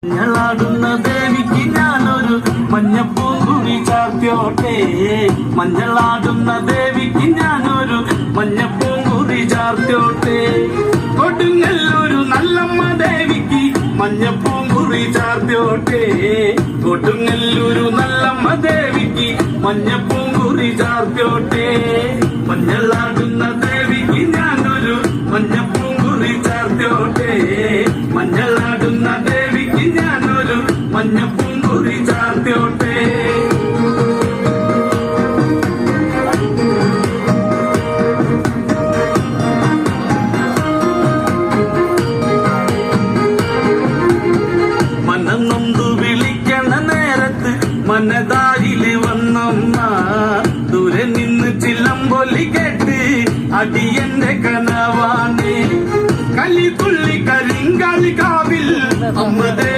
മഞ്ഞളാടുന്ന ദേവിക്ക് ഞാനൊരു മഞ്ഞപ്പൂങ്കുറി ചാർത്തിയോട്ടെ. മഞ്ഞളാടുന്ന ദേവിക്ക് ഞാനൊരു മഞ്ഞപ്പൂങ്കുറി ചാർത്തിയോട്ടെ. കൊടുങ്ങല്ലൂരു നല്ലമ്മ ദേവിക്ക് മഞ്ഞപ്പൂങ്കുറി ചാർത്തിയോട്ടെ. കൊടുങ്ങല്ലൂരു നല്ലമ്മ ദേവിക്ക് മഞ്ഞപ്പൂങ്കുറി ചാർത്തിയോട്ടെ. മഞ്ഞളാടുന്ന ദേവിക്ക് ഞാനൊരു മഞ്ഞപ്പൂങ്കുറി ചാർത്തിയോട്ടെ. മഞ്ഞളാടുന്ന ദേവിക്ക് ഞാനൊരു മഞ്ഞപ്പൂങ്കുറി ചാർത്തിയോട്ടെ. മനം നൊന്തു വിളിക്കണ നേരത്ത് മനതാരില് വന്നമ്മ. ദൂരെ നിന്ന് ചിലമ്പൊലി കേട്ട് അടിയന്റെ കനവാണ്. കലിതുള്ളി കരിങ്കാലി കാവിൽ അമ്മ ദേവി